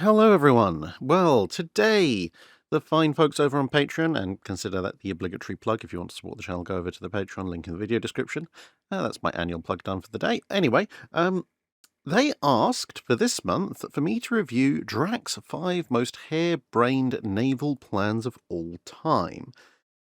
Hello, everyone. Well, today, the fine folks over on Patreon, and consider that the obligatory plug if you want to support the channel, go over to the Patreon link in the video description. That's my annual plug done for the day. Anyway, they asked for this month for me to review Drax's 5 most harebrained naval plans of all time.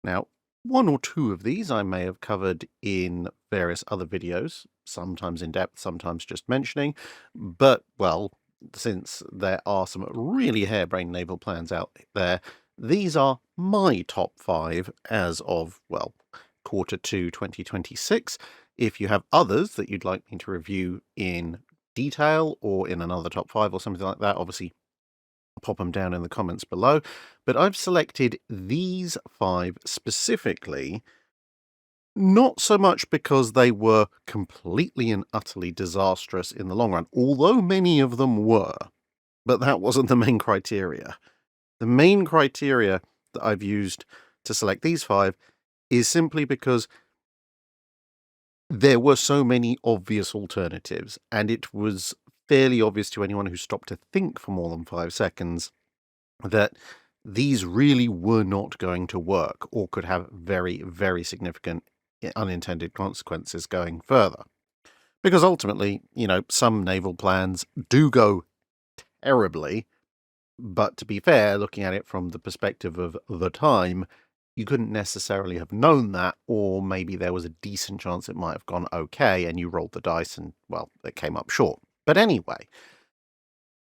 Now, one or two of these I may have covered in various other videos, sometimes in depth, sometimes just mentioning, but, well, since there are some really harebrained naval plans out there, these are my top 5 as of, well, Q2 2026. If you have others that you'd like me to review in detail or in another top 5 or something like that, obviously pop them down in the comments below. But I've selected these 5 specifically, not so much because they were completely and utterly disastrous in the long run, although many of them were, but that wasn't the main criteria. The main criteria that I've used to select these 5 is simply because there were so many obvious alternatives, and it was fairly obvious to anyone who stopped to think for more than 5 seconds that these really were not going to work or could have very, very significant unintended consequences going further. Because ultimately, some naval plans do go terribly, but to be fair, looking at it from the perspective of the time, you couldn't necessarily have known that, or maybe there was a decent chance it might have gone okay, and you rolled the dice and, well, it came up short. But anyway,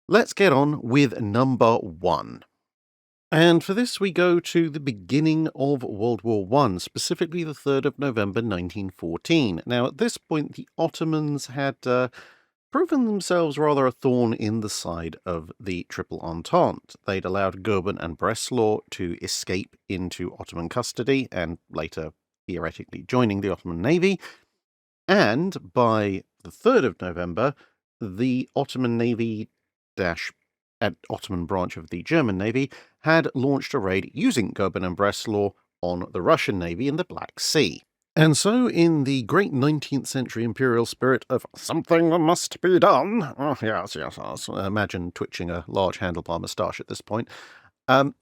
let's get on with number 1. And for this, we go to the beginning of World War I, specifically the 3rd of November 1914. Now, at this point, the Ottomans had proven themselves rather a thorn in the side of the Triple Entente. They'd allowed Goeben and Breslau to escape into Ottoman custody and later theoretically joining the Ottoman Navy. And by the 3rd of November, the Ottoman Navy Ottoman branch of the German Navy had launched a raid using Goeben and Breslau on the Russian Navy in the Black Sea. And so, in the great 19th century imperial spirit of something must be done, yes, imagine twitching a large handlebar moustache at this point, the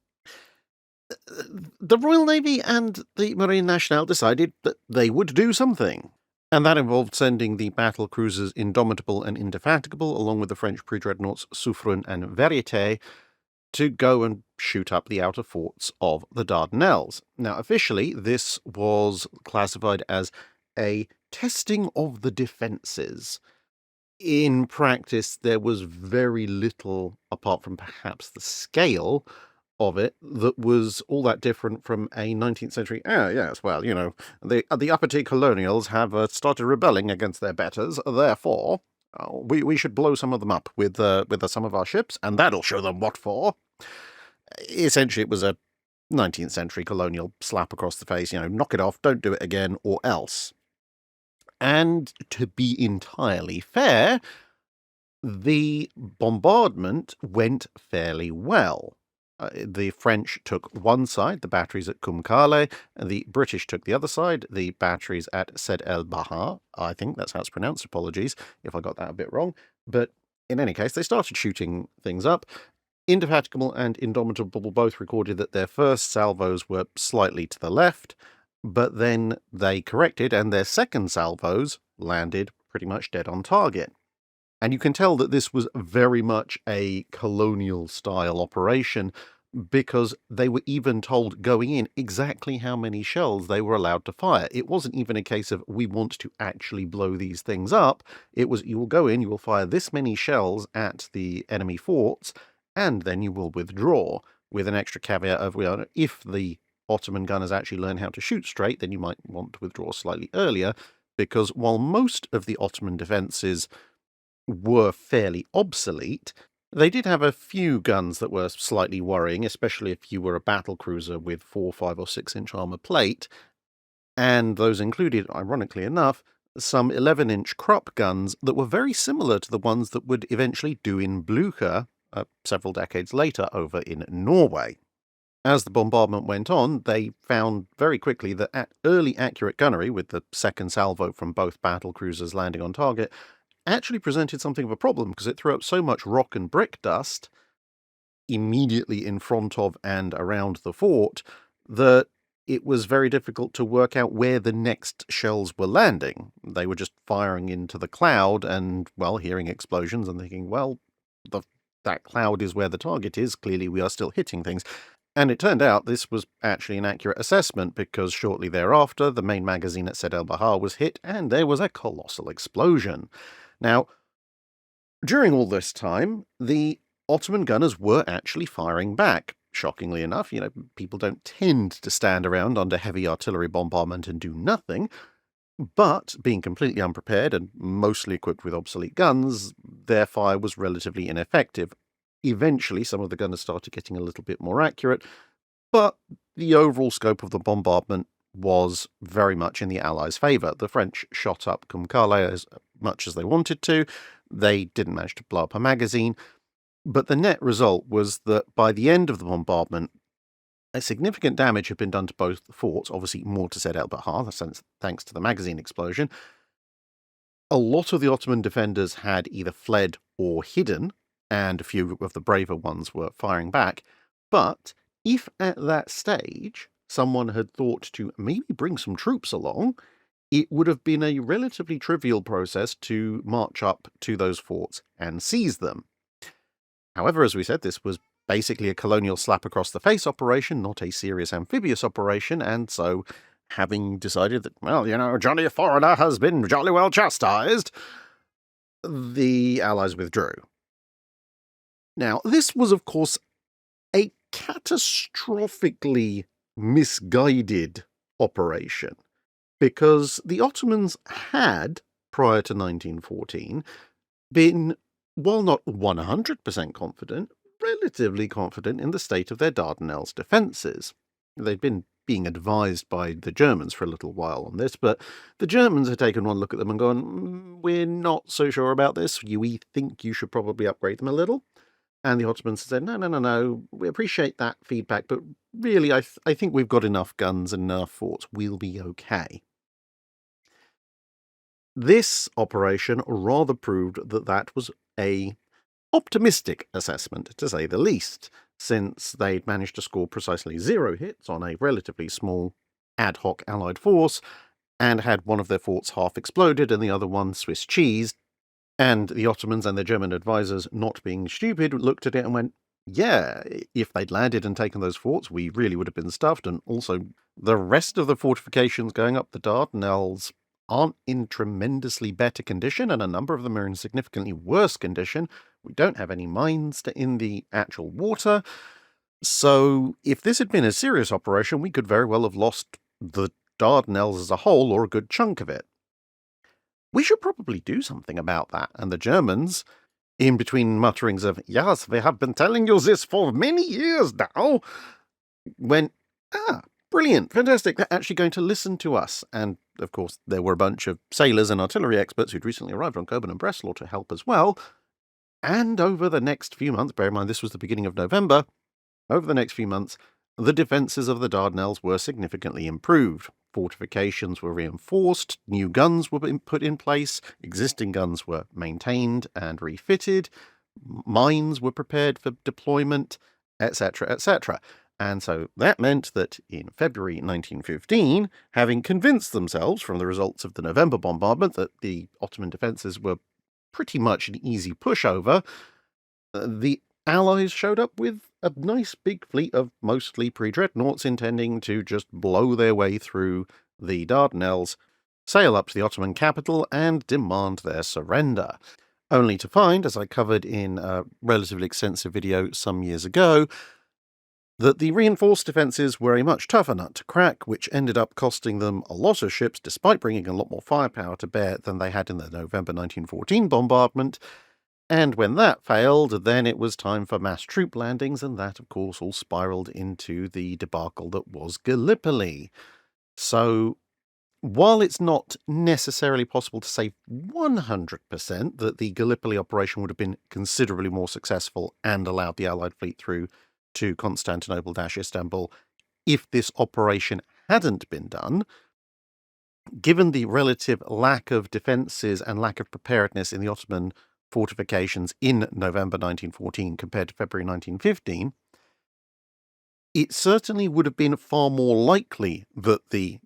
Royal Navy and the Marine Nationale decided that they would do something. And that involved sending the battle cruisers Indomitable and Indefatigable, along with the French pre-dreadnoughts Suffren and Verité, to go and shoot up the outer forts of the Dardanelles. Now, officially, this was classified as a testing of the defences. In practice, there was very little, apart from perhaps the scale of it, that was all that different from a 19th century, yes, well, the uppity colonials have started rebelling against their betters, therefore, we should blow some of them up with some of our ships, and that'll show them what for. Essentially, it was a 19th century colonial slap across the face, knock it off, don't do it again, or else. And to be entirely fair, the bombardment went fairly well. The French took one side, the batteries at Kumkale, and the British took the other side, the batteries at Sed el Bahar. I think that's how it's pronounced. Apologies if I got that a bit wrong. But in any case, they started shooting things up. Indefatigable and Indomitable both recorded that their first salvos were slightly to the left, but then they corrected, and their second salvos landed pretty much dead on target. And you can tell that this was very much a colonial-style operation, because they were even told going in exactly how many shells they were allowed to fire. It wasn't even a case of, we want to actually blow these things up. It was, you will go in, you will fire this many shells at the enemy forts, and then you will withdraw, with an extra caveat of, well, if the Ottoman gunners actually learn how to shoot straight, then you might want to withdraw slightly earlier, because while most of the Ottoman defences were fairly obsolete, they did have a few guns that were slightly worrying, especially if you were a battle cruiser with 4, 5 or 6-inch armour plate, and those included, ironically enough, some 11-inch Krupp guns that were very similar to the ones that would eventually do in Blücher several decades later over in Norway. As the bombardment went on, they found very quickly that early accurate gunnery, with the second salvo from both battle cruisers landing on target, actually presented something of a problem, because it threw up so much rock and brick dust immediately in front of and around the fort that it was very difficult to work out where the next shells were landing. They were just firing into the cloud and, well, hearing explosions and thinking, well, that cloud is where the target is. Clearly, we are still hitting things. And it turned out this was actually an accurate assessment because shortly thereafter, the main magazine at Sed El Bahar was hit and there was a colossal explosion. Now, during all this time, the Ottoman gunners were actually firing back. Shockingly enough, people don't tend to stand around under heavy artillery bombardment and do nothing. But, being completely unprepared and mostly equipped with obsolete guns, their fire was relatively ineffective. Eventually, some of the gunners started getting a little bit more accurate, but the overall scope of the bombardment was very much in the Allies' favour. The French shot up Kum Kale as much as they wanted to. They didn't manage to blow up a magazine. But the net result was that by the end of the bombardment, a significant damage had been done to both the forts, obviously more to Sed El Bahar, thanks to the magazine explosion. A lot of the Ottoman defenders had either fled or hidden, and a few of the braver ones were firing back. But if at that stage someone had thought to maybe bring some troops along, it would have been a relatively trivial process to march up to those forts and seize them. However, as we said, this was basically a colonial slap-across-the-face operation, not a serious amphibious operation, and so, having decided that, well, Johnny Foreigner has been jolly well chastised, the Allies withdrew. Now, this was, of course, a catastrophically misguided operation, because the Ottomans had, prior to 1914, been, while not 100% confident, relatively confident in the state of their Dardanelles defences. They'd been being advised by the Germans for a little while on this, but the Germans had taken one look at them and gone, we're not so sure about this, we think you should probably upgrade them a little. And the Ottomans said, no, we appreciate that feedback, but really I think we've got enough guns and enough forts, we'll be okay. This operation rather proved that was a optimistic assessment, to say the least, since they'd managed to score precisely 0 hits on a relatively small ad hoc Allied force, and had one of their forts half exploded and the other one Swiss cheesed, and the Ottomans and their German advisors, not being stupid, looked at it and went, yeah, if they'd landed and taken those forts, we really would have been stuffed, and also the rest of the fortifications going up the Dardanelles aren't in tremendously better condition, and a number of them are in significantly worse condition. We don't have any mines in the actual water. So if this had been a serious operation, we could very well have lost the Dardanelles as a whole, or a good chunk of it. We should probably do something about that. And the Germans, in between mutterings of, yes, we have been telling you this for many years now, went, brilliant, fantastic, they're actually going to listen to us. And, of course, there were a bunch of sailors and artillery experts who'd recently arrived on Coburn and Breslau to help as well. And over the next few months, bear in mind this was the beginning of November, over the next few months, the defences of the Dardanelles were significantly improved. Fortifications were reinforced, new guns were put in place, existing guns were maintained and refitted, mines were prepared for deployment, etc., etc. And so that meant that in February 1915, having convinced themselves from the results of the November bombardment that the Ottoman defences were pretty much an easy pushover, the Allies showed up with a nice big fleet of mostly pre-dreadnoughts intending to just blow their way through the Dardanelles, sail up to the Ottoman capital, and demand their surrender. Only to find, as I covered in a relatively extensive video some years ago, that the reinforced defences were a much tougher nut to crack, which ended up costing them a lot of ships, despite bringing a lot more firepower to bear than they had in the November 1914 bombardment. And when that failed, then it was time for mass troop landings, and that, of course, all spiralled into the debacle that was Gallipoli. So, while it's not necessarily possible to say 100% that the Gallipoli operation would have been considerably more successful and allowed the Allied fleet through to Constantinople-Istanbul if this operation hadn't been done, given the relative lack of defences and lack of preparedness in the Ottoman fortifications in November 1914 compared to February 1915, it certainly would have been far more likely that the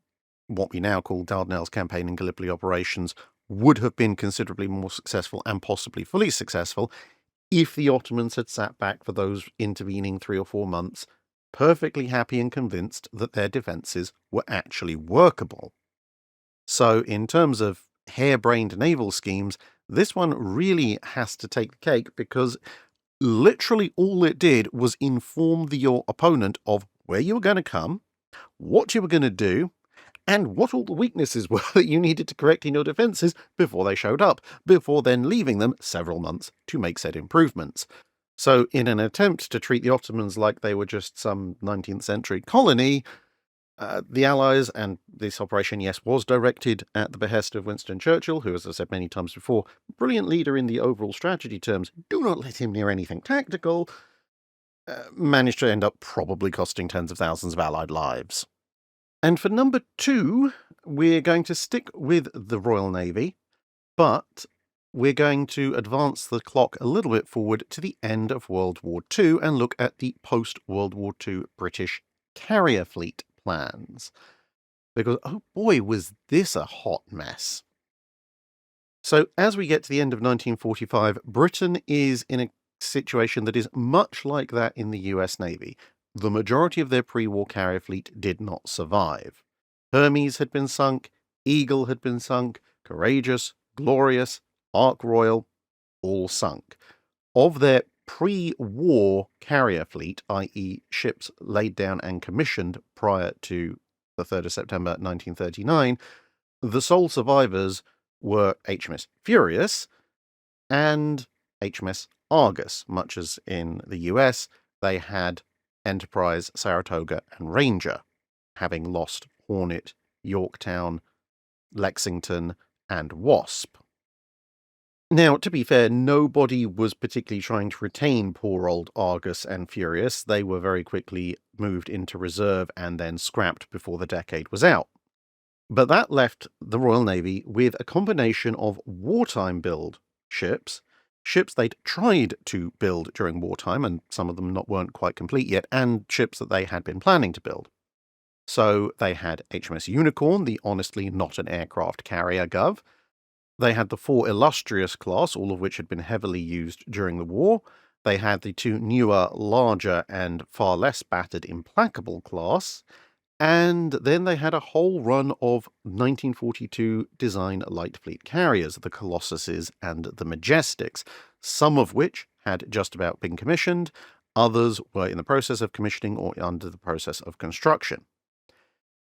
what we now call Dardanelles campaign and Gallipoli operations would have been considerably more successful and possibly fully successful if the Ottomans had sat back for those intervening 3 or 4 months, perfectly happy and convinced that their defences were actually workable. So in terms of harebrained naval schemes, this one really has to take the cake because literally all it did was inform your opponent of where you were going to come, what you were going to do, and what all the weaknesses were that you needed to correct in your defences before they showed up, before then leaving them several months to make said improvements. So in an attempt to treat the Ottomans like they were just some 19th century colony, the Allies, and this operation, yes, was directed at the behest of Winston Churchill, who, as I said many times before, brilliant leader in the overall strategy terms, do not let him near anything tactical, managed to end up probably costing tens of thousands of Allied lives. And for number 2, we're going to stick with the Royal Navy, but we're going to advance the clock a little bit forward to the end of World War II and look at the post-World War II British carrier fleet plans. Because, oh boy, was this a hot mess. So as we get to the end of 1945, Britain is in a situation that is much like that in the US Navy. The majority of their pre-war carrier fleet did not survive. Hermes had been sunk, Eagle had been sunk, Courageous, Glorious, Ark Royal, all sunk. Of their pre-war carrier fleet, i.e. ships laid down and commissioned prior to the 3rd of September 1939, the sole survivors were HMS Furious and HMS Argus, much as in the US they had Enterprise, Saratoga, and Ranger, having lost Hornet, Yorktown, Lexington, and Wasp. Now, to be fair, nobody was particularly trying to retain poor old Argus and Furious. They were very quickly moved into reserve and then scrapped before the decade was out. But that left the Royal Navy with a combination of wartime build ships they'd tried to build during wartime, and some of them weren't quite complete yet, and ships that they had been planning to build. So they had HMS Unicorn, the honestly not an aircraft carrier gov. They had the 4 Illustrious class, all of which had been heavily used during the war. They had the 2 newer, larger, and far less battered Implacable class. And then they had a whole run of 1942 design light fleet carriers, the Colossuses and the Majestics, some of which had just about been commissioned, others were in the process of commissioning or under the process of construction.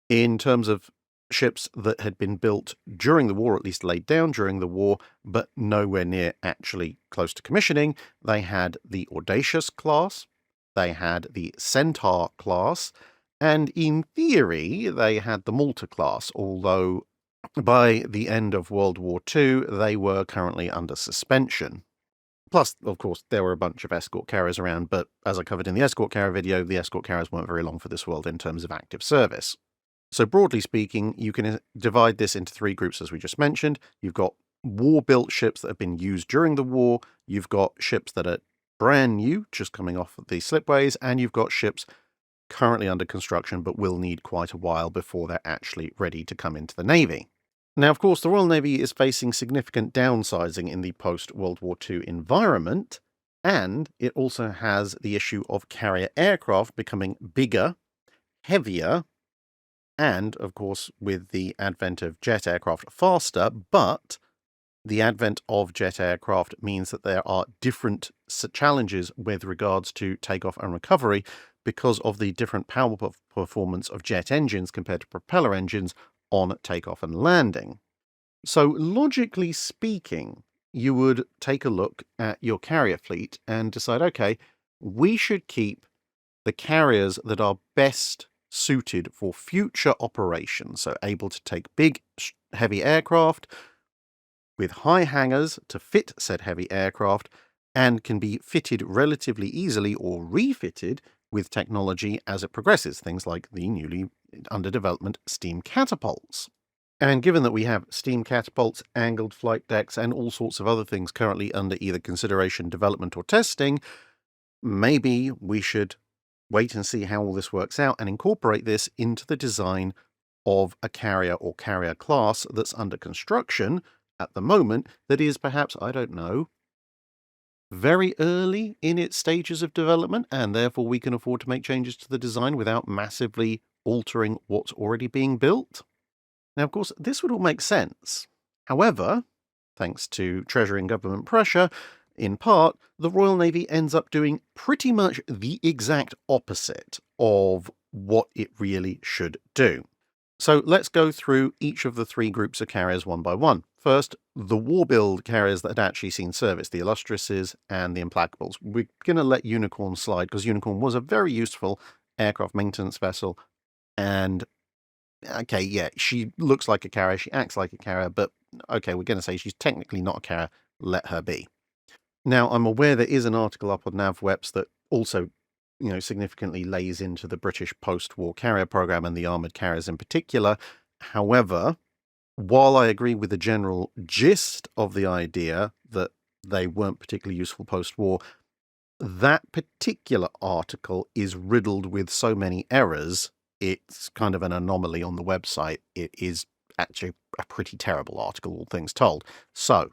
In terms of ships that had been built during the war, at least laid down during the war, but nowhere near actually close to commissioning, they had the Audacious class, they had the Centaur class, and in theory, they had the Malta class, although by the end of World War II, they were currently under suspension. Plus, of course, there were a bunch of escort carriers around, but as I covered in the escort carrier video, the escort carriers weren't very long for this world in terms of active service. So broadly speaking, you can divide this into 3 groups, as we just mentioned. You've got war-built ships that have been used during the war, you've got ships that are brand new, just coming off the slipways, and you've got ships currently under construction but will need quite a while before they're actually ready to come into the Navy. Now, of course, the Royal Navy is facing significant downsizing in the post-World War II environment, and it also has the issue of carrier aircraft becoming bigger, heavier, and, of course, with the advent of jet aircraft, faster, but the advent of jet aircraft means that there are different challenges with regards to takeoff and recovery because of the different power performance of jet engines compared to propeller engines on takeoff and landing. So, logically speaking, you would take a look at your carrier fleet and decide, okay, we should keep the carriers that are best suited for future operations, so able to take big, heavy aircraft with high hangars to fit said heavy aircraft and can be fitted relatively easily or refitted with technology as it progresses, things like the newly under development steam catapults. And given that we have steam catapults, angled flight decks, and all sorts of other things currently under either consideration, development, or testing, maybe we should wait and see how all this works out and incorporate this into the design of a carrier or carrier class that's under construction at the moment that is perhaps, I don't know, very early in its stages of development, and therefore we can afford to make changes to the design without massively altering what's already being built. Now, of course, this would all make sense. However, thanks to Treasury and government pressure, in part, the Royal Navy ends up doing pretty much the exact opposite of what it really should do. So let's go through each of the three groups of carriers one by one. First, the war-build carriers that had actually seen service, the Illustriouses and the Implacables. We're going to let Unicorn slide because Unicorn was a very useful aircraft maintenance vessel, and okay, yeah, she looks like a carrier, she acts like a carrier, but okay, we're going to say she's technically not a carrier. Let her be. Now, I'm aware there is an article up on NavWeps that also, significantly lays into the British post-war carrier program and the armoured carriers in particular. However, while I agree with the general gist of the idea that they weren't particularly useful post-war, that particular article is riddled with so many errors, it's kind of an anomaly on the website. It is actually a pretty terrible article, all things told. So,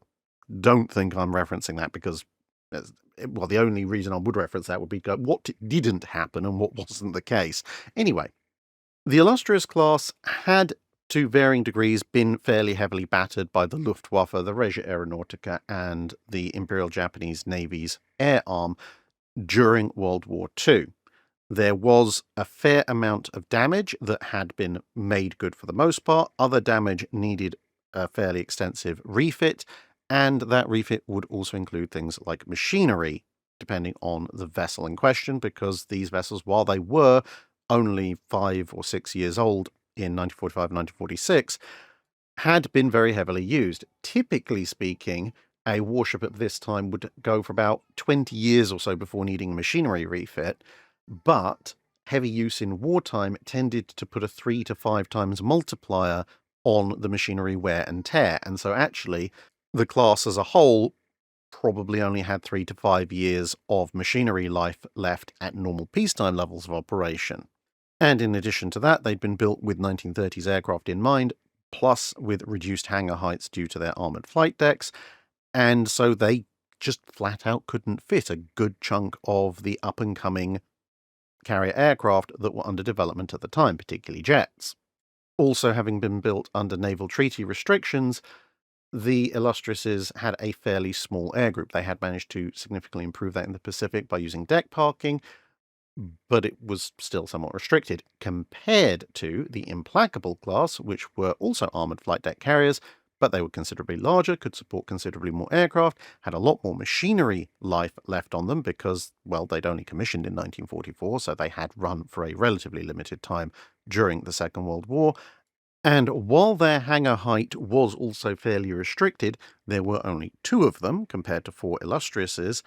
don't think I'm referencing that because, well, the only reason I would reference that would be what didn't happen and what wasn't the case. Anyway, the Illustrious class had, to varying degrees, been fairly heavily battered by the Luftwaffe, the Regia Aeronautica, and the Imperial Japanese Navy's air arm during World War II. There was a fair amount of damage that had been made good for the most part. Other damage needed a fairly extensive refit, and that refit would also include things like machinery, depending on the vessel in question, because these vessels, while they were only 5 or 6 years old in 1945 and 1946, had been very heavily used. Typically speaking, a warship at this time would go for about 20 years or so before needing a machinery refit, but heavy use in wartime tended to put a 3 to 5 times multiplier on the machinery wear and tear, and so actually the class as a whole probably only had 3 to 5 years of machinery life left at normal peacetime levels of operation. And in addition to that, they'd been built with 1930s aircraft in mind, plus with reduced hangar heights due to their armoured flight decks, and so they just flat out couldn't fit a good chunk of the up-and-coming carrier aircraft that were under development at the time, particularly jets. Also, having been built under naval treaty restrictions, the Illustriouses had a fairly small air group. They had managed to significantly improve that in the Pacific by using deck parking, but it was still somewhat restricted compared to the Implacable class, which were also armoured flight deck carriers, but they were considerably larger, could support considerably more aircraft, had a lot more machinery life left on them because, well, they'd only commissioned in 1944, so they had run for a relatively limited time during the Second World War. And while their hangar height was also fairly restricted, there were only 2 of them compared to 4 Illustriouses,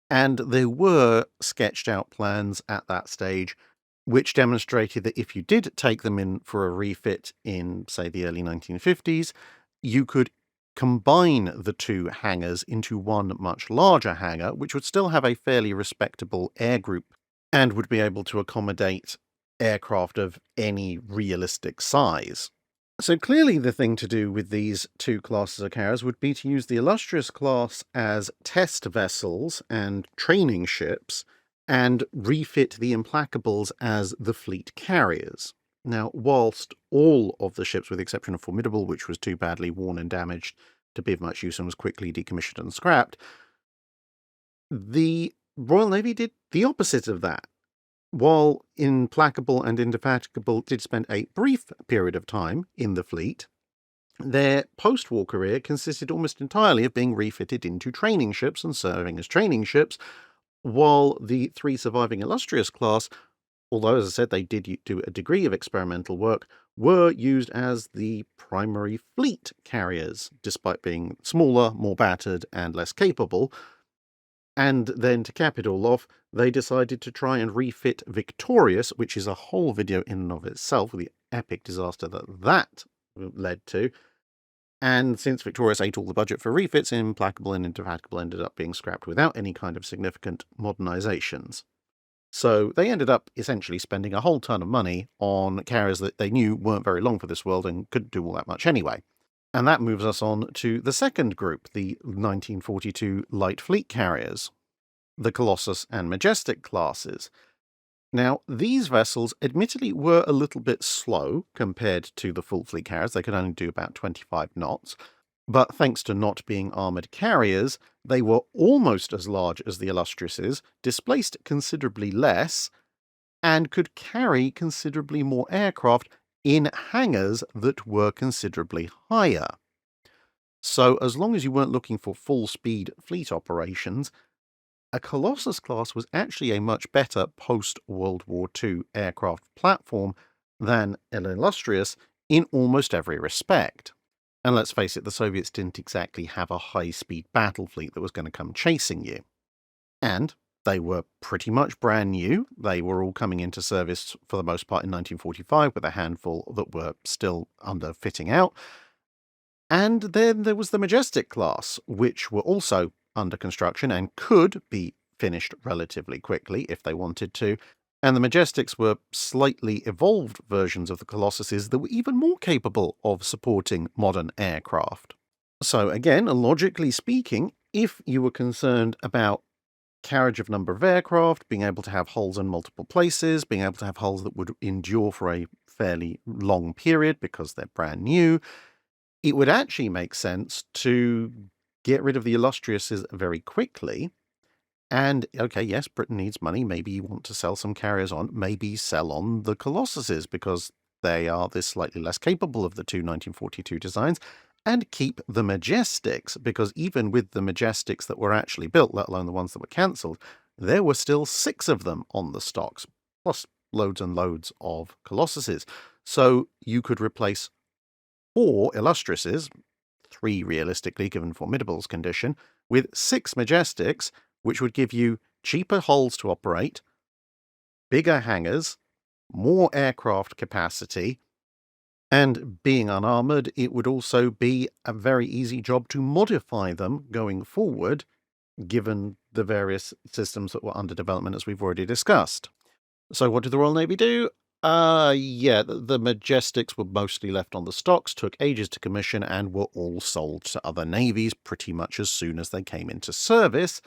and there were sketched out plans at that stage which demonstrated that if you did take them in for a refit in, say, the early 1950s, you could combine the 2 hangars into one much larger hangar, which would still have a fairly respectable air group and would be able to accommodate aircraft of any realistic size. So clearly the thing to do with these 2 classes of carriers would be to use the Illustrious class as test vessels and training ships, and refit the Implacables as the fleet carriers. Now, whilst all of the ships, with the exception of Formidable, which was too badly worn and damaged to be of much use and was quickly decommissioned and scrapped, the Royal Navy did the opposite of that. While Implacable and Indefatigable did spend a brief period of time in the fleet, their post-war career consisted almost entirely of being refitted into training ships and serving as training ships, while the 3 surviving Illustrious class, although, as I said, they did do a degree of experimental work, were used as the primary fleet carriers, despite being smaller, more battered, and less capable. And then, to cap it all off, they decided to try and refit Victorious, which is a whole video in and of itself, with the epic disaster that led to. And since Victorious ate all the budget for refits, Implacable and Indefatigable ended up being scrapped without any kind of significant modernizations. So they ended up essentially spending a whole ton of money on carriers that they knew weren't very long for this world and couldn't do all that much anyway. And that moves us on to the second group, the 1942 light fleet carriers, the Colossus and Majestic classes. Now, these vessels admittedly were a little bit slow compared to the full fleet carriers. They could only do about 25 knots. But thanks to not being armoured carriers, they were almost as large as the Illustriouses, displaced considerably less, and could carry considerably more aircraft in hangars that were considerably higher. So as long as you weren't looking for full-speed fleet operations, a Colossus class was actually a much better post-World War II aircraft platform than an Illustrious in almost every respect. And let's face it, the Soviets didn't exactly have a high-speed battle fleet that was going to come chasing you. And they were pretty much brand new. They were all coming into service for the most part in 1945, with a handful that were still under fitting out. And then there was the Majestic class, which were also under construction and could be finished relatively quickly if they wanted to. And the Majestics were slightly evolved versions of the Colossuses that were even more capable of supporting modern aircraft. So again, logically speaking, if you were concerned about carriage of number of aircraft, being able to have hulls in multiple places, being able to have hulls that would endure for a fairly long period because they're brand new, it would actually make sense to get rid of the Illustriouses very quickly. And, okay, yes, Britain needs money. Maybe you want to sell some carriers on. Maybe sell on the Colossuses because they are this slightly less capable of the two 1942 designs. And keep the Majestics, because even with the Majestics that were actually built, let alone the ones that were cancelled, there were still 6 of them on the stocks, plus loads and loads of Colossuses. So you could replace 4 Illustriouses, 3 realistically given Formidable's condition, with 6 Majestics, which would give you cheaper hulls to operate, bigger hangars, more aircraft capacity, and being unarmoured, it would also be a very easy job to modify them going forward, given the various systems that were under development, as we've already discussed. So what did the Royal Navy do? The Majestics were mostly left on the stocks, took ages to commission, and were all sold to other navies pretty much as soon as they came into service.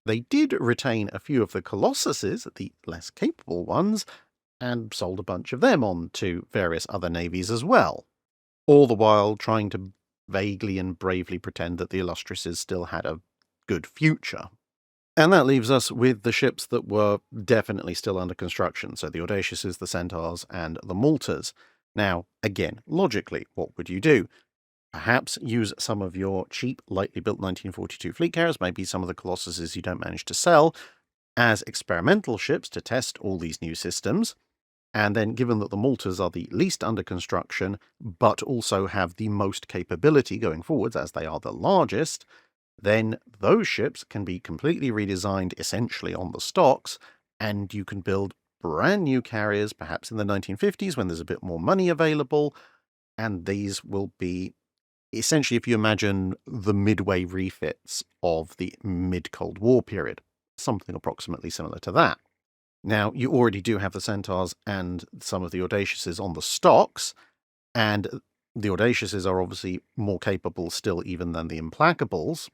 They did retain a few of the Colossuses, the less capable ones, and sold a bunch of them on to various other navies as well, all the while trying to vaguely and bravely pretend that the Illustriouses still had a good future. And that leaves us with the ships that were definitely still under construction, so the Audaciouses, the Centaurs, and the Maltas. Now, again, logically, what would you do? Perhaps use some of your cheap, lightly built 1942 fleet carriers, maybe some of the Colossuses you don't manage to sell, as experimental ships to test all these new systems. And then, given that the Maltas are the least under construction, but also have the most capability going forwards, as they are the largest, then those ships can be completely redesigned essentially on the stocks, and you can build brand new carriers, perhaps in the 1950s when there's a bit more money available, and these will be essentially, if you imagine the midway refits of the mid-Cold War period, something approximately similar to that. Now, you already do have the Centaurs and some of the Audaciouses on the stocks, and the Audaciouses are obviously more capable still even than the Implacables,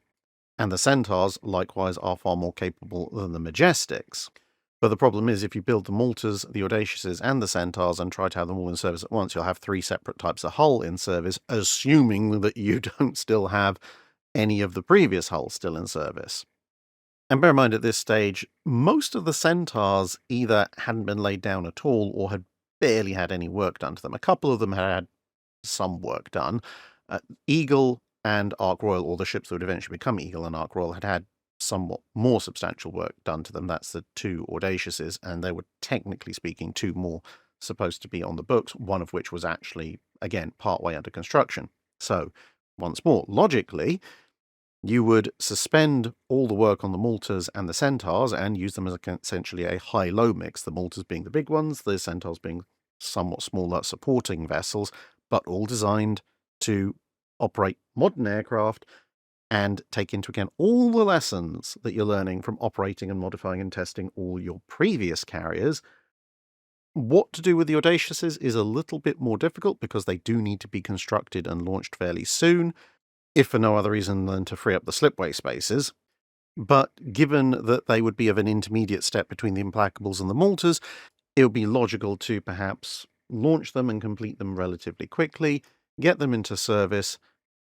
and the Centaurs, likewise, are far more capable than the Majestics. But the problem is, if you build the Maltas, the Audaciouses, and the Centaurs and try to have them all in service at once, you'll have 3 separate types of hull in service, assuming that you don't still have any of the previous hulls still in service. And bear in mind, at this stage, most of the Centaurs either hadn't been laid down at all or had barely had any work done to them. A couple of them had some work done. Eagle and Ark Royal, or the ships that would eventually become Eagle and Ark Royal, had somewhat more substantial work done to them. That's the 2 Audaciouses, and they were, technically speaking, 2 more supposed to be on the books, one of which was actually, again, partway under construction. So, once more, logically, you would suspend all the work on the Maltas and the Centaurs and use them as essentially a high-low mix, the Maltas being the big ones, the Centaurs being somewhat smaller supporting vessels, but all designed to operate modern aircraft and take into account all the lessons that you're learning from operating and modifying and testing all your previous carriers. What to do with the Audaceuses is a little bit more difficult because they do need to be constructed and launched fairly soon, if for no other reason than to free up the slipway spaces. But given that they would be of an intermediate step between the Implacables and the Maltas, it would be logical to perhaps launch them and complete them relatively quickly, get them into service,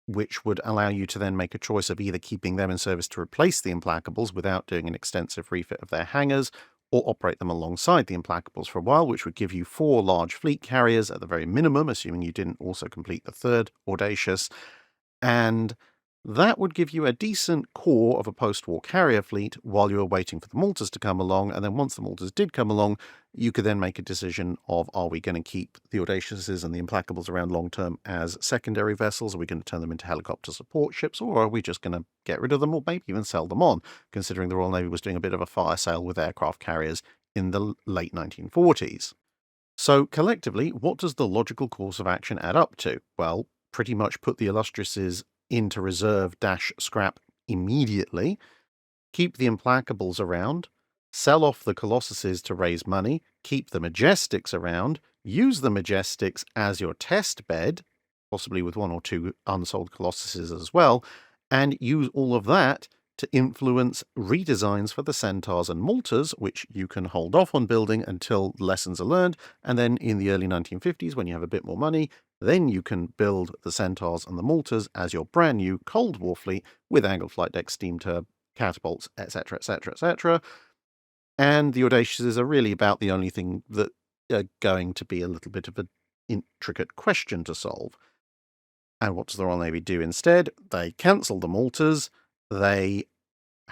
which would allow you to then make a choice of either keeping them in service to replace the Implacables without doing an extensive refit of their hangars, or operate them alongside the Implacables for a while, which would give you 4 large fleet carriers at the very minimum, assuming you didn't also complete the third Audacious, and that would give you a decent core of a post-war carrier fleet while you were waiting for the Maltas to come along, and then once the Maltas did come along, you could then make a decision of, are we going to keep the Audaceuses and the Implacables around long-term as secondary vessels? Are we going to turn them into helicopter support ships, or are we just going to get rid of them, or maybe even sell them on, considering the Royal Navy was doing a bit of a fire sale with aircraft carriers in the late 1940s? So, collectively, what does the logical course of action add up to? Well, pretty much put the Illustriouses into reserve-scrap immediately, keep the Implacables around, sell off the Colossuses to raise money, keep the Majestics around, use the Majestics as your test bed, possibly with 1 or 2 unsold Colossuses as well, and use all of that to influence redesigns for the Centaurs and Maltas, which you can hold off on building until lessons are learned, and then in the early 1950s, when you have a bit more money, then you can build the Centaurs and the Maltas as your brand new Cold War fleet with angled flight deck, steam turbine, catapults, etc., etc., etc. And the Audaceuses are really about the only thing that are going to be a little bit of an intricate question to solve. And what does the Royal Navy do instead? They cancel the Maltas, they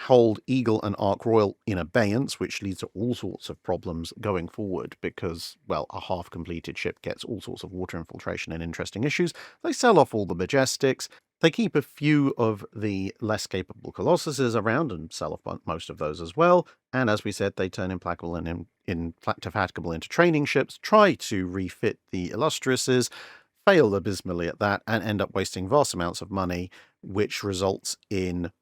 hold Eagle and Ark Royal in abeyance, which leads to all sorts of problems going forward because, well, a half-completed ship gets all sorts of water infiltration and interesting issues. They sell off all the Majestics. They keep a few of the less capable Colossuses around and sell off most of those as well. And as we said, they turn Implacable and Indefatigable into training ships, try to refit the Illustriouses, fail abysmally at that, and end up wasting vast amounts of money, which results in,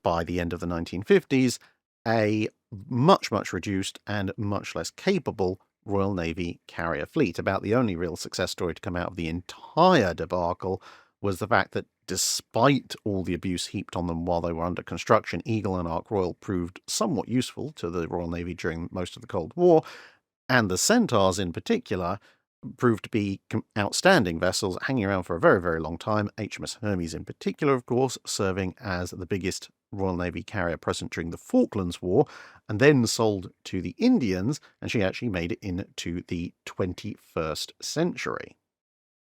by the end of the 1950s, a much, much reduced and much less capable Royal Navy carrier fleet. About the only real success story to come out of the entire debacle was the fact that despite all the abuse heaped on them while they were under construction, Eagle and Ark Royal proved somewhat useful to the Royal Navy during most of the Cold War, and the Centaurs in particular proved to be outstanding vessels, hanging around for a very, very long time. HMS Hermes in particular, of course, serving as the biggest Royal Navy carrier present during the Falklands War, and then sold to the Indians, and she actually made it into the 21st century.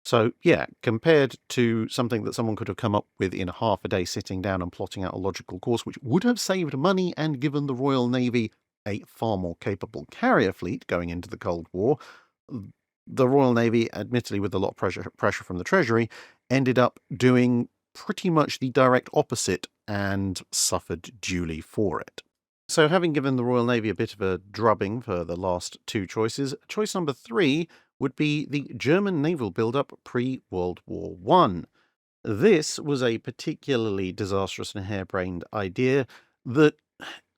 So, yeah, compared to something that someone could have come up with in half a day sitting down and plotting out a logical course, which would have saved money and given the Royal Navy a far more capable carrier fleet going into the Cold War, the Royal Navy, admittedly with a lot of pressure from the Treasury, ended up doing pretty much the direct opposite and suffered duly for it. So having given the Royal Navy a bit of a drubbing for the last 2 choices, choice number 3 would be the German naval build-up pre-World War I. This was a particularly disastrous and harebrained idea that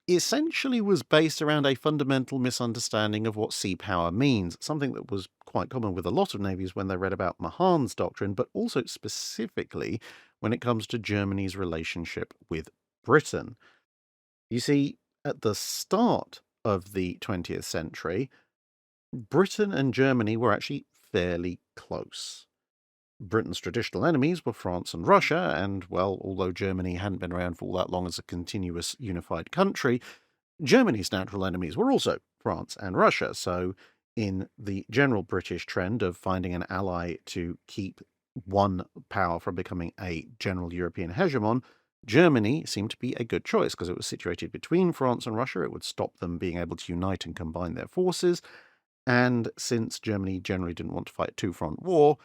essentially was based around a fundamental misunderstanding of what sea power means, something that was quite common with a lot of navies when they read about Mahan's doctrine, but also specifically when it comes to Germany's relationship with Britain. You see, at the start of the 20th century, Britain and Germany were actually fairly close. Britain's traditional enemies were France and Russia, and, well, although Germany hadn't been around for all that long as a continuous unified country, Germany's natural enemies were also France and Russia. So, in the general British trend of finding an ally to keep one power from becoming a general European hegemon, Germany seemed to be a good choice because it was situated between France and Russia. It would stop them being able to unite and combine their forces. And since Germany generally didn't want to fight a two-front war,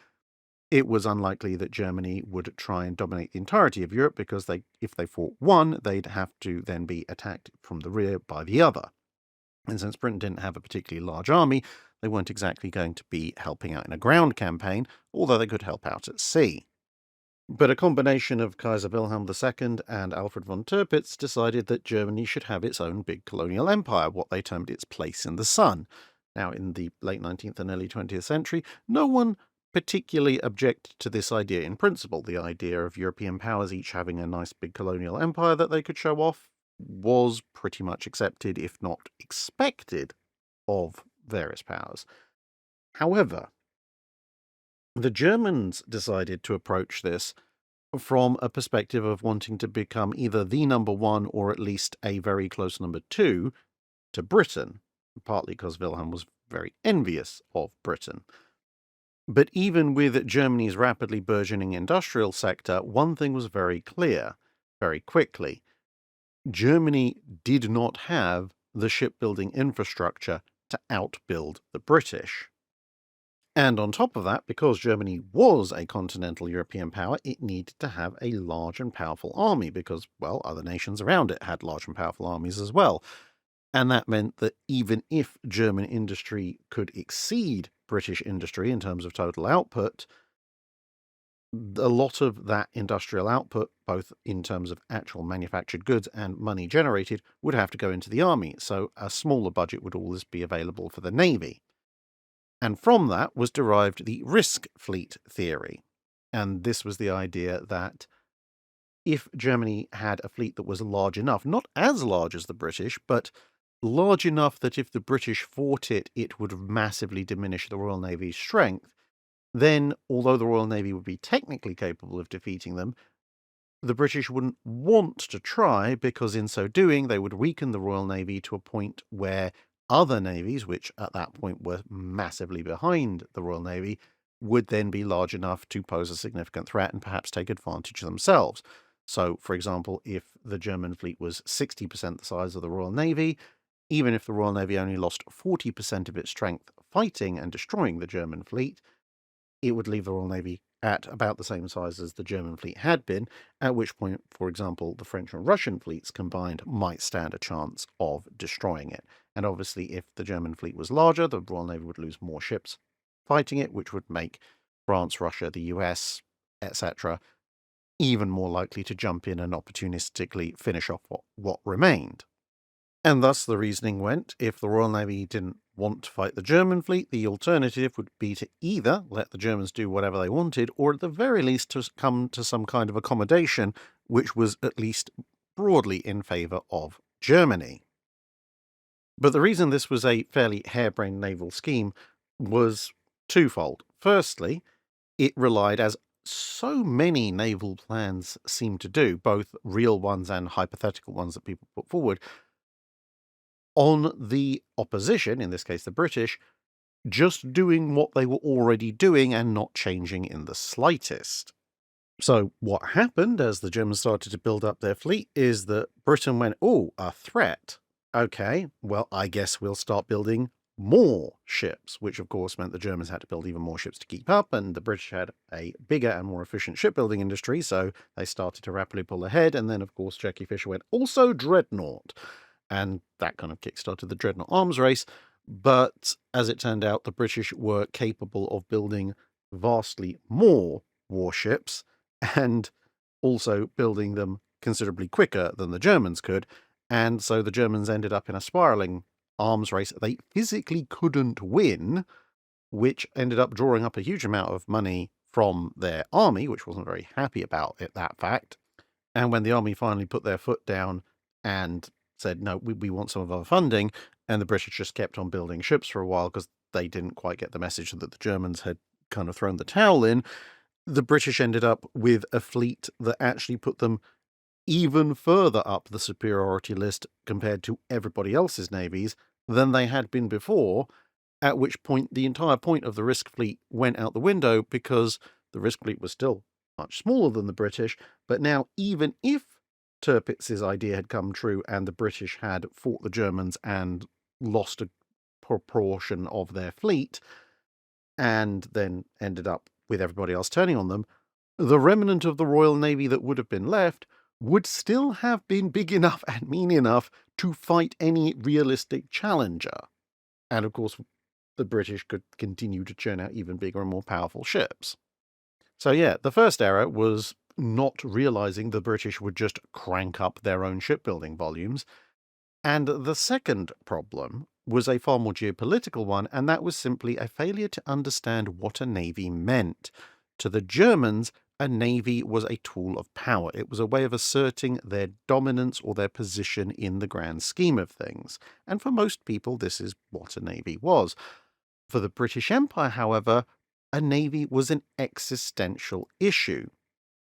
it was unlikely that Germany would try and dominate the entirety of Europe because if they fought one, they'd have to then be attacked from the rear by the other. And since Britain didn't have a particularly large army, they weren't exactly going to be helping out in a ground campaign, although they could help out at sea. But a combination of Kaiser Wilhelm II and Alfred von Tirpitz decided that Germany should have its own big colonial empire, what they termed its place in the sun. Now, in the late 19th and early 20th century, no one particularly objected to this idea in principle. The idea of European powers each having a nice big colonial empire that they could show off was pretty much accepted, if not expected, of various powers. However, the Germans decided to approach this from a perspective of wanting to become either the number one or at least a very close number two to Britain, partly because Wilhelm was very envious of Britain. But even with Germany's rapidly burgeoning industrial sector, one thing was very clear very quickly. Germany did not have the shipbuilding infrastructure to outbuild the British. And on top of that, because Germany was a continental European power, it needed to have a large and powerful army because, well, other nations around it had large and powerful armies as well. And that meant that even if German industry could exceed British industry in terms of total output, a lot of that industrial output, both in terms of actual manufactured goods and money generated, would have to go into the army. So a smaller budget would always be available for the navy. And from that was derived the risk fleet theory. And this was the idea that if Germany had a fleet that was large enough, not as large as the British, but large enough that if the British fought it, it would massively diminish the Royal Navy's strength, then, although the Royal Navy would be technically capable of defeating them, the British wouldn't want to try, because in so doing, they would weaken the Royal Navy to a point where other navies, which at that point were massively behind the Royal Navy, would then be large enough to pose a significant threat and perhaps take advantage themselves. So, for example, if the German fleet was 60% the size of the Royal Navy, even if the Royal Navy only lost 40% of its strength fighting and destroying the German fleet, it would leave the Royal Navy at about the same size as the German fleet had been, at which point, for example, the French and Russian fleets combined might stand a chance of destroying it. And obviously, if the German fleet was larger, the Royal Navy would lose more ships fighting it, which would make France, Russia, the US, etc., even more likely to jump in and opportunistically finish off what remained. And thus the reasoning went, if the Royal Navy didn't want to fight the German fleet, the alternative would be to either let the Germans do whatever they wanted, or at the very least to come to some kind of accommodation, which was at least broadly in favour of Germany. But the reason this was a fairly harebrained naval scheme was twofold. Firstly, it relied, as so many naval plans seem to do, both real ones and hypothetical ones that people put forward, on the opposition, in this case the British, just doing what they were already doing and not changing in the slightest. So what happened as the Germans started to build up their fleet is that Britain went, oh, a threat. Okay, well, I guess we'll start building more ships, which of course meant the Germans had to build even more ships to keep up, and the British had a bigger and more efficient shipbuilding industry, so they started to rapidly pull ahead, and then of course Jackie Fisher went, also Dreadnought. And that kind of kickstarted the Dreadnought arms race. But as it turned out, the British were capable of building vastly more warships and also building them considerably quicker than the Germans could. And so the Germans ended up in a spiraling arms race they physically couldn't win, which ended up drawing up a huge amount of money from their army, which wasn't very happy about it, that fact. And when the army finally put their foot down and said, no, we want some of our funding, and the British just kept on building ships for a while because they didn't quite get the message that the Germans had kind of thrown the towel in, the British ended up with a fleet that actually put them even further up the superiority list compared to everybody else's navies than they had been before, at which point the entire point of the Risk fleet went out the window because the Risk fleet was still much smaller than the British, but now even if Tirpitz's idea had come true and the British had fought the Germans and lost a proportion of their fleet and then ended up with everybody else turning on them, the remnant of the Royal Navy that would have been left would still have been big enough and mean enough to fight any realistic challenger. And of course, the British could continue to churn out even bigger and more powerful ships. So yeah, the first error was not realizing the British would just crank up their own shipbuilding volumes. And the second problem was a far more geopolitical one, and that was simply a failure to understand what a navy meant. To the Germans, a navy was a tool of power. It was a way of asserting their dominance or their position in the grand scheme of things. And for most people, this is what a navy was. For the British Empire, however, a navy was an existential issue.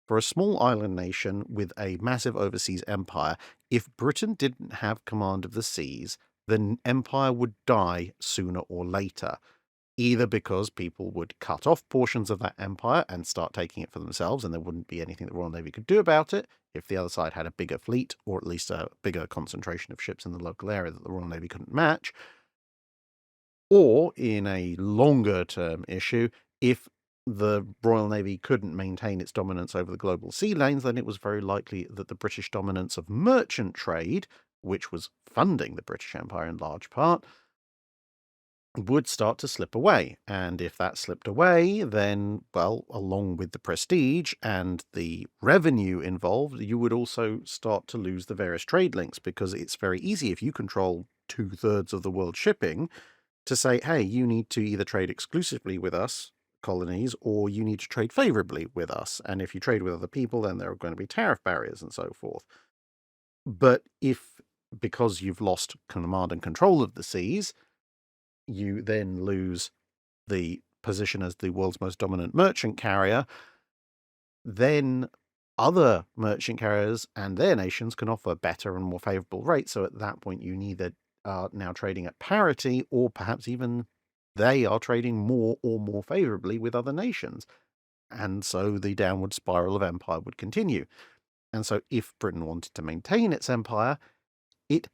For a small island nation with a massive overseas empire, if Britain didn't have command of the seas, the empire would die sooner or later, either because people would cut off portions of that empire and start taking it for themselves, and there wouldn't be anything the Royal Navy could do about it if the other side had a bigger fleet, or at least a bigger concentration of ships in the local area that the Royal Navy couldn't match, or in a longer term issue, if the Royal Navy couldn't maintain its dominance over the global sea lanes, then it was very likely that the British dominance of merchant trade, which was funding the British Empire in large part, would start to slip away. And if that slipped away, then, well, along with the prestige and the revenue involved, you would also start to lose the various trade links, because it's very easy if you control 2/3 of the world shipping to say, hey, you need to either trade exclusively with us, colonies, or you need to trade favorably with us. And if you trade with other people, then there are going to be tariff barriers and so forth. But if, because you've lost command and control of the seas, you then lose the position as the world's most dominant merchant carrier, then other merchant carriers and their nations can offer better and more favorable rates. So at that point, you neither are now trading at parity, or perhaps even they are trading more or more favorably with other nations. And so the downward spiral of empire would continue. And so if Britain wanted to maintain its empire, it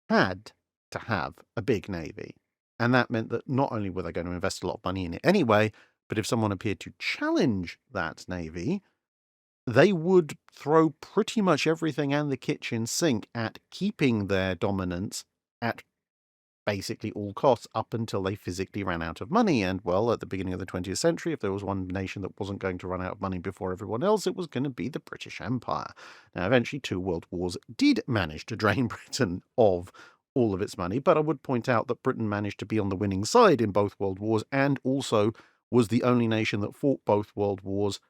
had to have a big navy. And that meant that not only were they going to invest a lot of money in it anyway, but if someone appeared to challenge that navy, they would throw pretty much everything and the kitchen sink at keeping their dominance at basically all costs up until they physically ran out of money. And, well, at the beginning of the 20th century, if there was one nation that wasn't going to run out of money before everyone else, it was going to be the British Empire. Now, eventually, 2 world wars did manage to drain Britain of all of its money, but I would point out that Britain managed to be on the winning side in both world wars, and also was the only nation that fought both world wars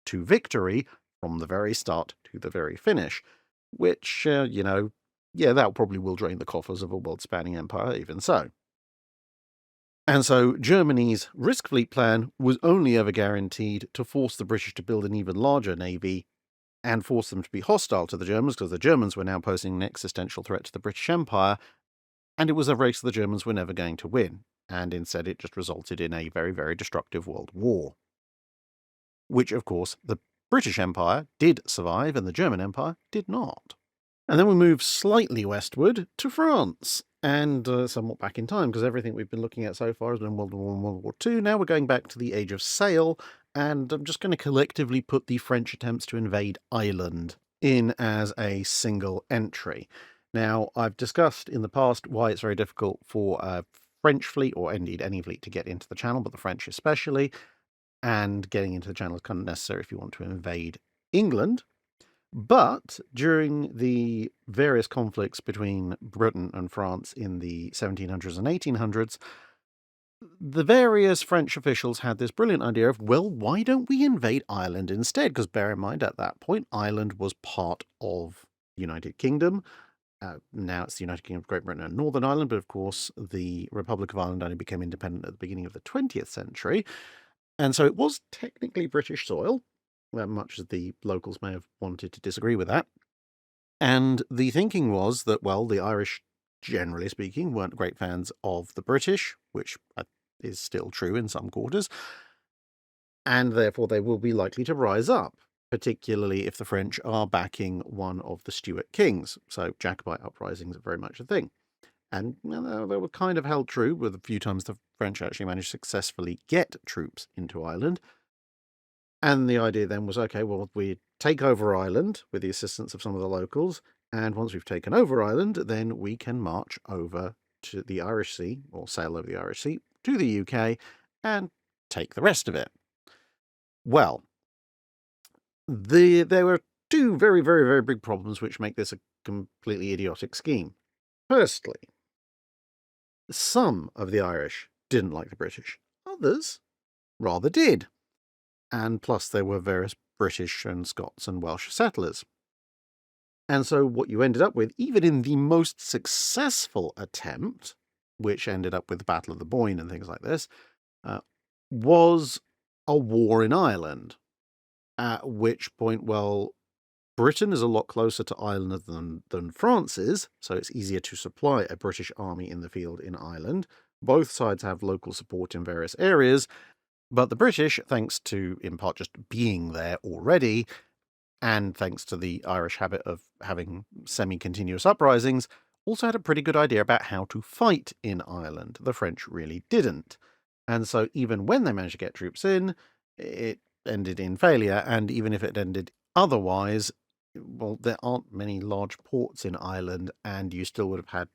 to victory from the very start to the very finish, which, yeah, that probably will drain the coffers of a world-spanning empire, even so. And so Germany's risk fleet plan was only ever guaranteed to force the British to build an even larger navy and force them to be hostile to the Germans, because the Germans were now posing an existential threat to the British Empire, and it was a race the Germans were never going to win, and instead it just resulted in a very, very destructive world war, which, of course, the British Empire did survive and the German Empire did not. And then we move slightly westward to France, and somewhat back in time, because everything we've been looking at so far has been World War I and World War II. Now we're going back to the Age of Sail, and I'm just going to collectively put the French attempts to invade Ireland in as a single entry. Now, I've discussed in the past why it's very difficult for a French fleet, or indeed any fleet, to get into the Channel, but the French especially, and getting into the Channel is kind of necessary if you want to invade England. But during the various conflicts between Britain and France in the 1700s and 1800s, the various French officials had this brilliant idea of, well, why don't we invade Ireland instead? Because bear in mind, at that point, Ireland was part of the United Kingdom. Now it's the United Kingdom of Great Britain and Northern Ireland, but of course the Republic of Ireland only became independent at the beginning of the 20th century. And so it was technically British soil, much as the locals may have wanted to disagree with that. And the thinking was that, well, the Irish, generally speaking, weren't great fans of the British, which is still true in some quarters, and therefore they will be likely to rise up, particularly if the French are backing one of the Stuart kings. So Jacobite uprisings are very much a thing. And they were kind of held true, with a few times the French actually managed to successfully get troops into Ireland. And the idea then was, okay, well, we take over Ireland with the assistance of some of the locals, and once we've taken over Ireland, then we can march over to the Irish Sea, or sail over the Irish Sea, to the UK, and take the rest of it. Well, there were two very, very, very big problems which make this a completely idiotic scheme. Firstly, some of the Irish didn't like the British. Others rather did. And plus there were various British and Scots and Welsh settlers. And so what you ended up with, even in the most successful attempt, which ended up with the Battle of the Boyne and things like this, was a war in Ireland. At which point, well, Britain is a lot closer to Ireland than France is, so it's easier to supply a British army in the field in Ireland. Both sides have local support in various areas, but the British, thanks to, in part, just being there already, and thanks to the Irish habit of having semi-continuous uprisings, also had a pretty good idea about how to fight in Ireland. The French really didn't. And so even when they managed to get troops in, it ended in failure, and even if it ended otherwise, well, there aren't many large ports in Ireland, and you still would have had,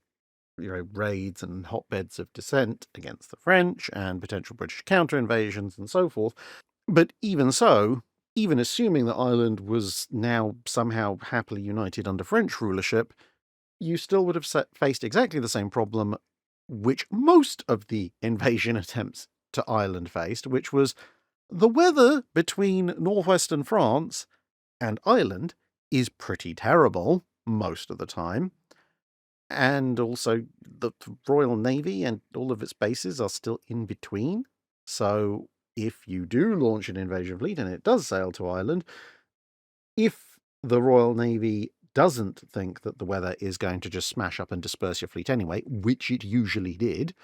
raids and hotbeds of dissent against the French and potential British counter-invasions and so forth. But even so, even assuming that Ireland was now somehow happily united under French rulership, you still would have faced exactly the same problem which most of the invasion attempts to Ireland faced, which was the weather between northwestern France and Ireland is pretty terrible most of the time. And also, the Royal Navy and all of its bases are still in between. So if you do launch an invasion fleet and it does sail to Ireland, if the Royal Navy doesn't think that the weather is going to just smash up and disperse your fleet anyway, which it usually did,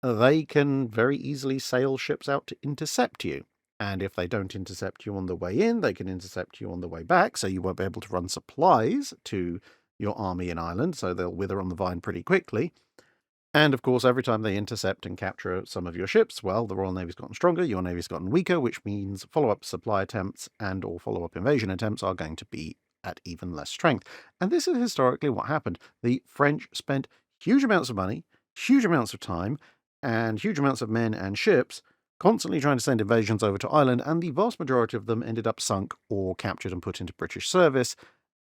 they can very easily sail ships out to intercept you. And if they don't intercept you on the way in, they can intercept you on the way back, so you won't be able to run supplies to your army in Ireland, so they'll wither on the vine pretty quickly. And of course, every time they intercept and capture some of your ships, well, the Royal Navy's gotten stronger, your Navy's gotten weaker, which means follow-up supply attempts and or follow-up invasion attempts are going to be at even less strength. And this is historically what happened. The French spent huge amounts of money, huge amounts of time, and huge amounts of men and ships constantly trying to send invasions over to Ireland, and the vast majority of them ended up sunk or captured and put into British service,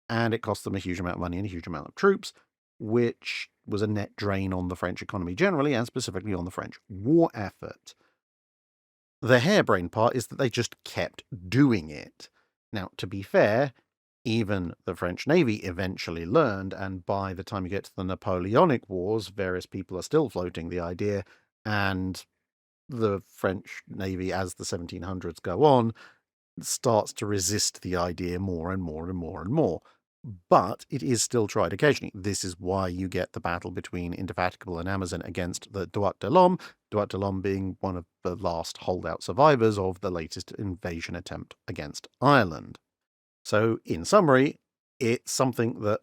and it cost them a huge amount of money and a huge amount of troops, which was a net drain on the French economy generally, and specifically on the French war effort. The harebrained part is that they just kept doing it. Now, to be fair, even the French Navy eventually learned, and by the time you get to the Napoleonic Wars, various people are still floating the idea, and the French Navy, as the 1700s go on, starts to resist the idea more and more and more and more. But it is still tried occasionally. This is why you get the battle between Indefatigable and Amazon against the Duat de l'Homme, Duat de l'Homme being one of the last holdout survivors of the latest invasion attempt against Ireland. So, in summary, it's something that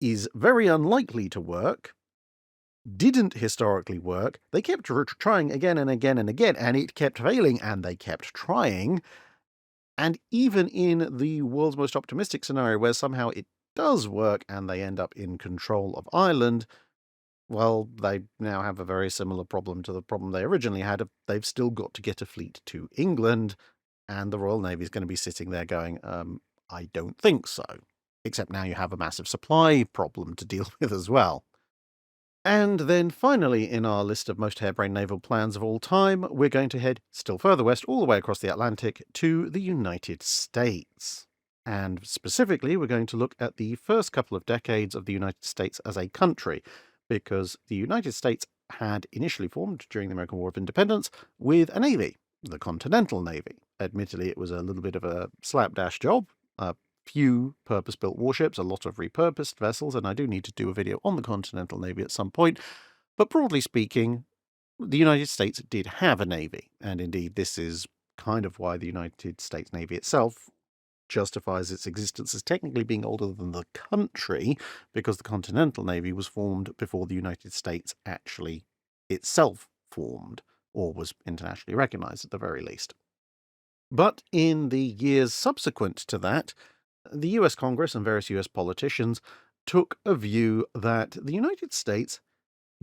is very unlikely to work, didn't historically work, they kept trying again and again and again, and it kept failing, and they kept trying. And even in the world's most optimistic scenario, where somehow it does work and they end up in control of Ireland, well, they now have a very similar problem to the problem they originally had. They've still got to get a fleet to England, and the Royal Navy is going to be sitting there going, I don't think so. Except now you have a massive supply problem to deal with as well. And then finally, in our list of most harebrained naval plans of all time, we're going to head still further west, all the way across the Atlantic, to the United States. And specifically, we're going to look at the first couple of decades of the United States as a country, because the United States had initially formed during the American War of Independence with a navy, the Continental Navy. Admittedly, it was a little bit of a slapdash job, few purpose-built warships, a lot of repurposed vessels, and I do need to do a video on the Continental Navy at some point. But broadly speaking, the United States did have a navy, and indeed this is kind of why the United States Navy itself justifies its existence as technically being older than the country, because the Continental Navy was formed before the United States actually itself formed, or was internationally recognized at the very least. But in the years subsequent to that, the US Congress and various US politicians took a view that the United States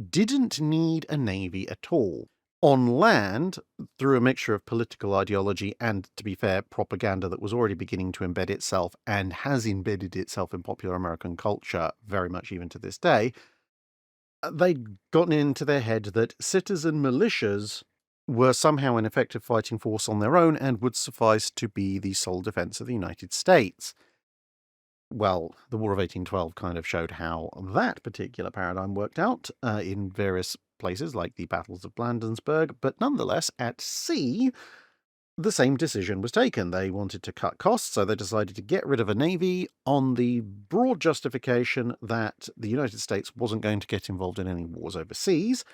didn't need a navy at all. On land, through a mixture of political ideology and, to be fair, propaganda that was already beginning to embed itself and has embedded itself in popular American culture very much even to this day, they'd gotten into their head that citizen militias were somehow an effective fighting force on their own and would suffice to be the sole defense of the United States. Well, the War of 1812 kind of showed how that particular paradigm worked out in various places, like the battles of Bladensburg, but nonetheless, at sea, the same decision was taken. They wanted to cut costs, so they decided to get rid of a navy on the broad justification that the United States wasn't going to get involved in any wars overseas,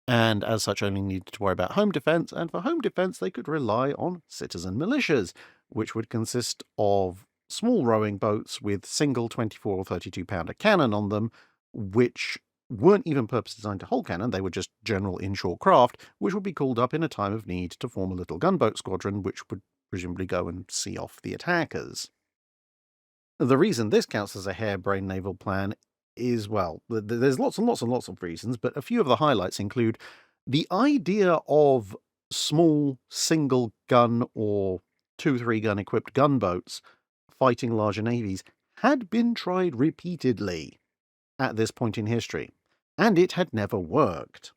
and as such only needed to worry about home defense, and for home defense they could rely on citizen militias, which would consist of small rowing boats with single 24 or 32-pounder cannon on them, which weren't even purpose designed to hold cannon. They were just general inshore craft, which would be called up in a time of need to form a little gunboat squadron, which would presumably go and see off the attackers. The reason this counts as a harebrained naval plan is, well, there's lots and lots and lots of reasons, but a few of the highlights include the idea of small single gun or 2-3 gun equipped gunboats fighting larger navies had been tried repeatedly at this point in history, and it had never worked.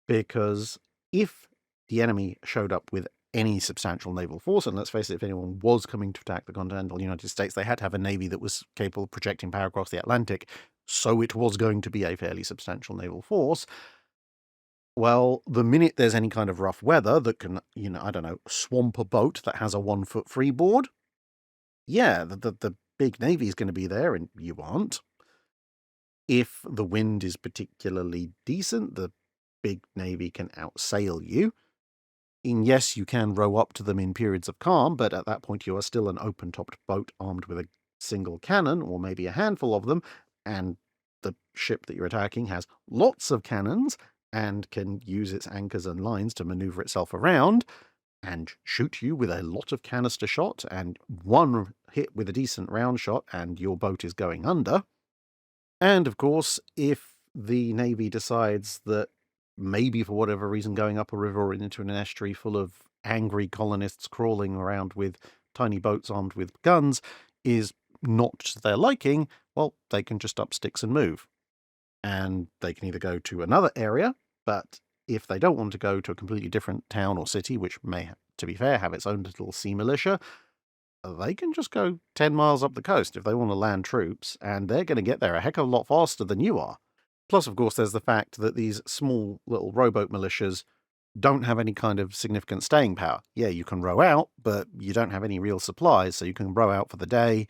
Because if the enemy showed up with any substantial naval force, and let's face it, if anyone was coming to attack the continental United States, they had to have a navy that was capable of projecting power across the Atlantic, so it was going to be a fairly substantial naval force. Well, the minute there's any kind of rough weather that can, swamp a boat that has a 1-foot freeboard, yeah, the big navy is going to be there, and you aren't. If the wind is particularly decent, the big navy can outsail you. And yes, you can row up to them in periods of calm, but at that point you are still an open-topped boat armed with a single cannon, or maybe a handful of them, and the ship that you're attacking has lots of cannons and can use its anchors and lines to maneuver itself around and shoot you with a lot of canister shot, and one hit with a decent round shot and your boat is going under. And of course, if the Navy decides that maybe for whatever reason going up a river or into an estuary full of angry colonists crawling around with tiny boats armed with guns is not to their liking, well, they can just up sticks and move. And they can either go to another area, but if they don't want to go to a completely different town or city, which may, to be fair, have its own little sea militia, they can just go 10 miles up the coast if they want to land troops, and they're going to get there a heck of a lot faster than you are. Plus, of course, there's the fact that these small little rowboat militias don't have any kind of significant staying power. Yeah, you can row out, but you don't have any real supplies, so you can row out for the day,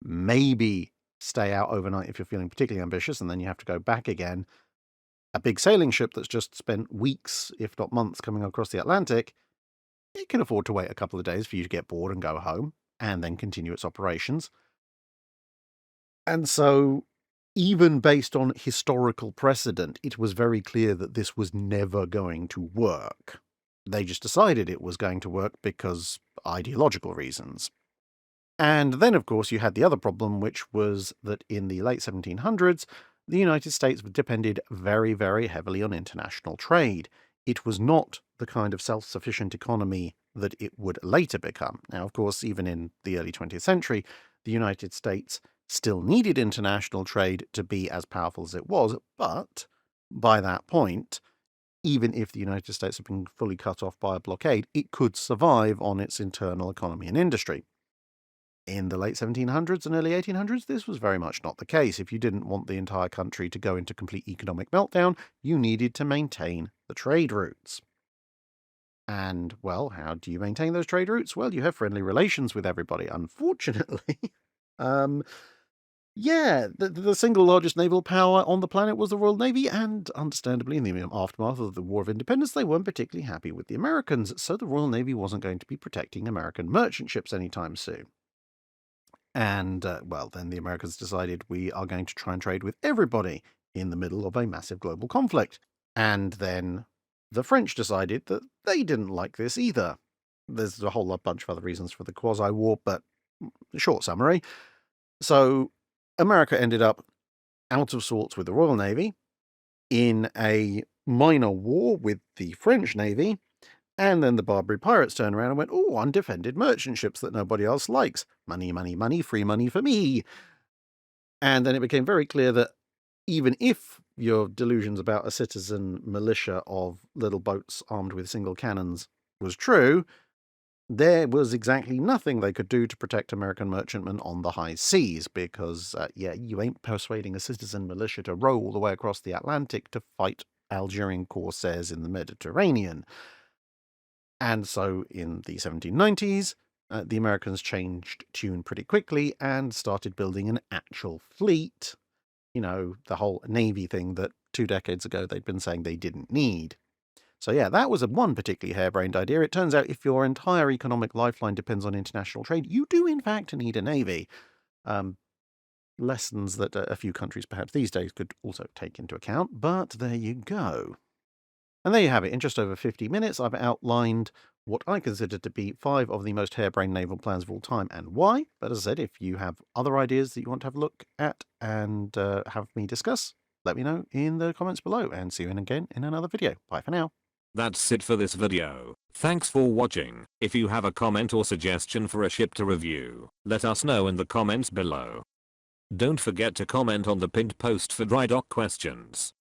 maybe stay out overnight if you're feeling particularly ambitious, and then you have to go back again. A big sailing ship that's just spent weeks, if not months, coming across the Atlantic, it can afford to wait a couple of days for you to get bored and go home, and then continue its operations. And so, even based on historical precedent, it was very clear that this was never going to work. They just decided it was going to work because ideological reasons. And then, of course, you had the other problem, which was that in the late 1700s, the United States depended very, very heavily on international trade. It was not the kind of self-sufficient economy that it would later become. Now, of course, even in the early 20th century, the United States still needed international trade to be as powerful as it was, but by that point, even if the United States had been fully cut off by a blockade, it could survive on its internal economy and industry. In the late 1700s and early 1800s, this was very much not the case. If you didn't want the entire country to go into complete economic meltdown, you needed to maintain the trade routes. And, well, how do you maintain those trade routes? Well, you have friendly relations with everybody. Unfortunately, the single largest naval power on the planet was the Royal Navy, and understandably, in the aftermath of the War of Independence, they weren't particularly happy with the Americans, so the Royal Navy wasn't going to be protecting American merchant ships anytime soon. And, then the Americans decided we are going to try and trade with everybody in the middle of a massive global conflict. And then the French decided that they didn't like this either. There's a whole bunch of other reasons for the quasi-war, but short summary. So America ended up out of sorts with the Royal Navy, in a minor war with the French Navy, and then the Barbary pirates turned around and went, oh, undefended merchant ships that nobody else likes. Money, money, money, free money for me. And then it became very clear that even if your delusions about a citizen militia of little boats armed with single cannons was true, there was exactly nothing they could do to protect American merchantmen on the high seas, because, you ain't persuading a citizen militia to row all the way across the Atlantic to fight Algerian corsairs in the Mediterranean. And so in the 1790s, the Americans changed tune pretty quickly and started building an actual fleet. You know, the whole Navy thing that 2 decades ago they'd been saying they didn't need. So yeah, that was one particularly harebrained idea. It turns out if your entire economic lifeline depends on international trade, you do in fact need a navy. Lessons that a few countries perhaps these days could also take into account, but there you go. And there you have it. In just over 50 minutes, I've outlined what I consider to be 5 of the most harebrained naval plans of all time and why. But as I said, if you have other ideas that you want to have a look at and have me discuss, let me know in the comments below, and see you again in another video. Bye for now. That's it for this video. Thanks for watching. If you have a comment or suggestion for a ship to review, let us know in the comments below. Don't forget to comment on the pinned post for dry dock questions.